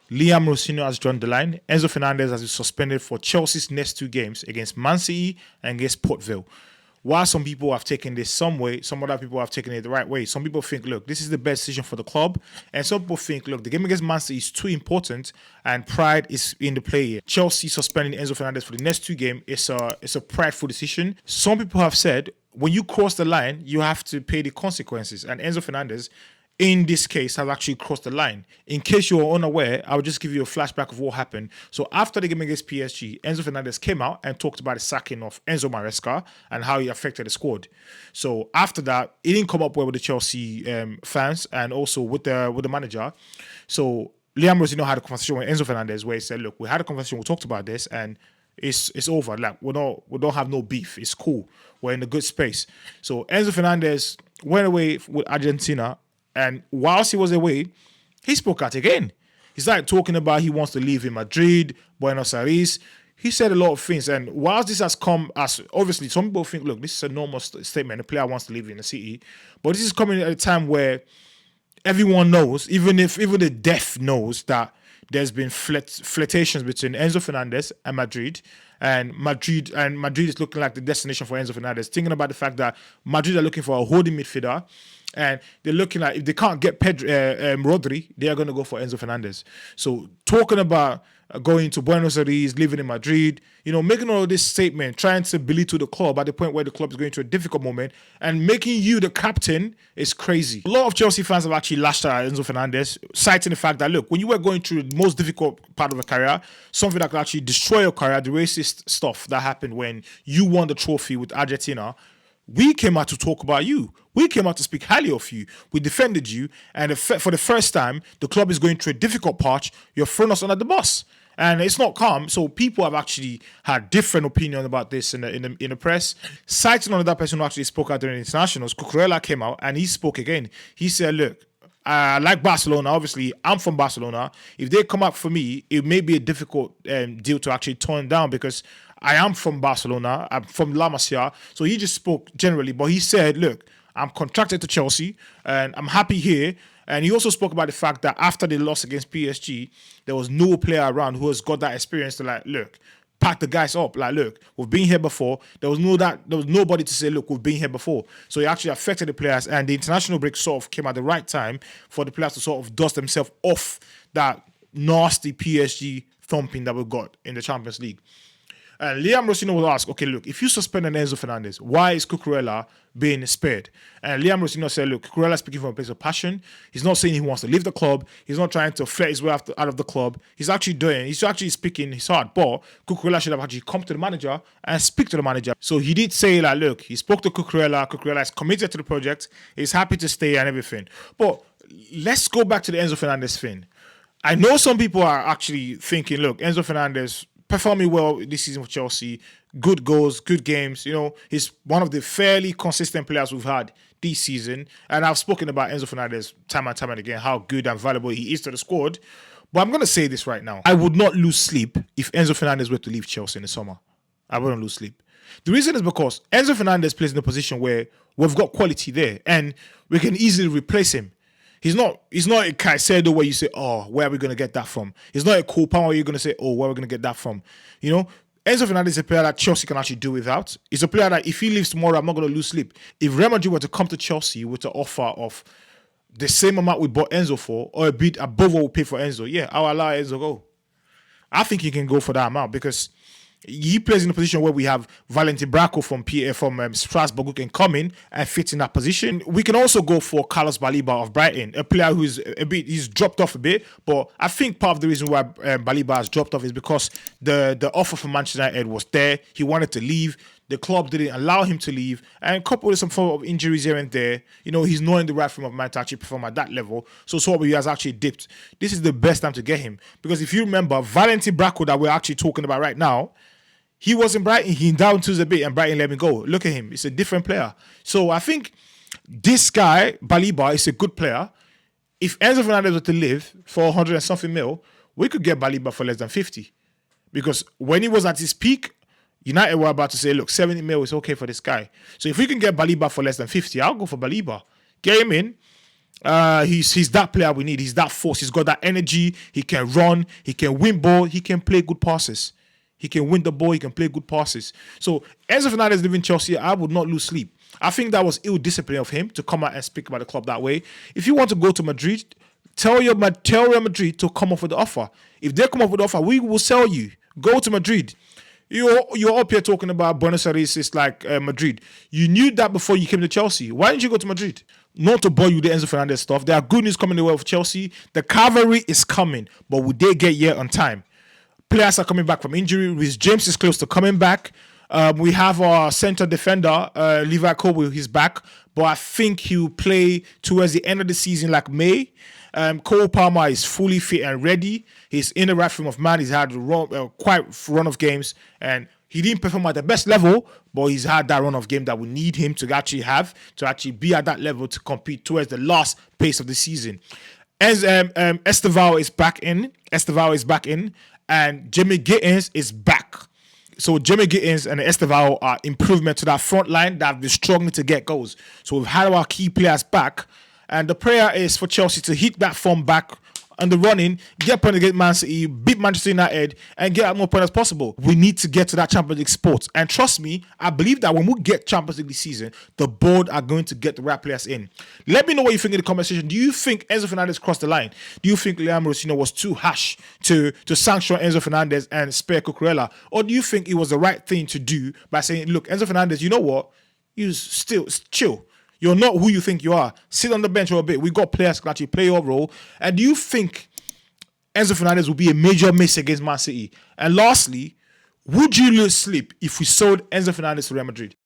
Liam Rosenior has drawn the line. Enzo Fernández has been suspended for Chelsea's next 2 games against Man City and against Port Vale. While some people have taken this some way, some other people have taken it the right way. Some people think, look, this is the best decision for the club. And some people think, look, the game against Man City is too important and pride is in the play here. Chelsea suspending Enzo Fernández for the next 2 games is a prideful decision. Some people have said, when you cross the line, you have to pay the consequences. And Enzo Fernández, in this case, has actually crossed the line. In case you are unaware, I'll just give you a flashback of what happened. So after the game against PSG, Enzo Fernández came out and talked about the sacking of Enzo Maresca and how he affected the squad. So after that, it didn't come up well with the Chelsea fans and also with the manager. So Liam Rosenior had a conversation with Enzo Fernández where he said, look, we had a conversation, we talked about this, and it's over. Like, we don't have no beef. It's cool. We're in a good space. So Enzo Fernández went away with Argentina. And whilst he was away, he spoke out again. He started talking about he wants to live in Madrid, Buenos Aires. He said a lot of things. And whilst this has come as, obviously, some people think, look, this is a normal statement. A player wants to live in the city. But this is coming at a time where everyone knows, even the deaf knows, that there's been flirtations between Enzo Fernández and Madrid. And Madrid is looking like the destination for Enzo Fernández. Thinking about the fact that Madrid are looking for a holding midfielder. And they're looking at, if they can't get Rodri, they are going to go for Enzo Fernández. So talking about going to Buenos Aires, living in Madrid, making all this statement, trying to belittle the club at the point where the club is going through a difficult moment, and making you the captain is crazy. A lot of Chelsea fans have actually lashed out at Enzo Fernández, citing the fact that, look, when you were going through the most difficult part of a career, something that could actually destroy your career, the racist stuff that happened when you won the trophy with Argentina, we came out to talk about you. We came out to speak highly of you. We defended you. And for the first time, the club is going through a difficult patch. You're throwing us under the bus. And it's not calm. So people have actually had different opinions about this in the press. Citing another person who actually spoke out during the internationals, Cucurella came out and he spoke again. He said, look, like Barcelona, obviously, I'm from Barcelona. If they come up for me, it may be a difficult deal to actually turn down because I am from Barcelona. I'm from La Masia. So he just spoke generally. But he said, look, I'm contracted to Chelsea and I'm happy here. And he also spoke about the fact that after they lost against PSG, there was no player around who has got that experience to, like, look, pack the guys up. Like, look, we've been here before. There was nobody to say, look, we've been here before. So it actually affected the players. And the international break sort of came at the right time for the players to sort of dust themselves off that nasty PSG thumping that we got in the Champions League. And Liam Rosenior will ask, okay, look, if you suspend Enzo Fernández, why is Cucurella being spared? And Liam Rosenior said, look, Cucurella is speaking from a place of passion. He's not saying he wants to leave the club. He's not trying to flirt his way out of the club. He's actually speaking his heart. But Cucurella should have actually come to the manager and speak to the manager. So he did say, like, look, he spoke to Cucurella. Cucurella is committed to the project. He's happy to stay and everything. But let's go back to the Enzo Fernández thing. I know some people are actually thinking, look, Enzo Fernández performing well this season for Chelsea, good goals, good games. He's one of the fairly consistent players we've had this season. And I've spoken about Enzo Fernández time and time and again, how good and valuable he is to the squad. But I'm going to say this right now. I would not lose sleep if Enzo Fernández were to leave Chelsea in the summer. I wouldn't lose sleep. The reason is because Enzo Fernández plays in a position where we've got quality there and we can easily replace him. He's not a Caicedo where you say, oh, where are we going to get that from? He's not a Cole Palmer where you're going to say, oh, where are we going to get that from? Enzo Fernández is a player that Chelsea can actually do without. He's a player that if he leaves tomorrow, I'm not going to lose sleep. If Real Madrid were to come to Chelsea with an offer of the same amount we bought Enzo for, or a bit above what we pay for Enzo, yeah, I'll allow Enzo go. I think he can go for that amount because he plays in a position where we have Valentin Barco from Strasbourg who can come in and fit in that position. We can also go for Carlos Baleba of Brighton, a player who's he's dropped off a bit, but I think part of the reason why Baleba has dropped off is because the offer from Manchester United was there. He wanted to leave. The club didn't allow him to leave, and coupled with some form of injuries here and there, he's not in the right frame of mind to actually perform at that level. So he has actually dipped. This is the best time to get him because if you remember, Valentin Barco that we're actually talking about right now, he was in Brighton. He down tools a bit and Brighton let him go. Look at him. It's a different player. So I think this guy, Baleba, is a good player. If Enzo Fernández were to live for 100 and something mil, we could get Baleba for less than 50. Because when he was at his peak, United were about to say, look, 70 mil is okay for this guy. So if we can get Baleba for less than 50, I'll go for Baleba. Get him in. He's that player we need. He's that force. He's got that energy. He can run. He can win ball. He can play good passes. He can win the ball. He can play good passes. So Enzo Fernández leaving Chelsea, I would not lose sleep. I think that was ill discipline of him to come out and speak about the club that way. If you want to go to Madrid, tell Real Madrid to come up with the offer. If they come up with the offer, we will sell you. Go to Madrid. You're up here talking about Buenos Aires is like Madrid. You knew that before you came to Chelsea. Why didn't you go to Madrid? Not to bore you with the Enzo Fernández stuff. There are good news coming the way of Chelsea. The Cavalry is coming, but will they get here on time? Players are coming back from injury. Rhys James is close to coming back. We have our center defender, Levi Colwill, he's back, but I think he'll play towards the end of the season, like May. Cole Palmer is fully fit and ready. He's in the right frame of mind. He's had quite a run of games, and he didn't perform at the best level, but he's had that run of game that we need him to actually have, to actually be at that level to compete towards the last pace of the season. As Estevao is back in, and Jimmy Gittins is back. So Jimmy Gittins and Estevao are improvement to that front line that have been struggling to get goals. So we've had our key players back, and the prayer is for Chelsea to hit that form back and the running, get point against Man City, beat Manchester United, and get as more points as possible. We need to get to that Champions League spot. And trust me, I believe that when we get Champions League this season, the board are going to get the right players in. Let me know what you think in the comment section. Do you think Enzo Fernández crossed the line? Do you think Rosenior was too harsh to sanction Enzo Fernández and spare Cucurella? Or do you think it was the right thing to do by saying, look, Enzo Fernández, you know what? You still chill. You're not who you think you are. Sit on the bench for a bit. We got players who can actually play your role. And do you think Enzo Fernández will be a major miss against Man City? And lastly, would you lose sleep if we sold Enzo Fernández to Real Madrid?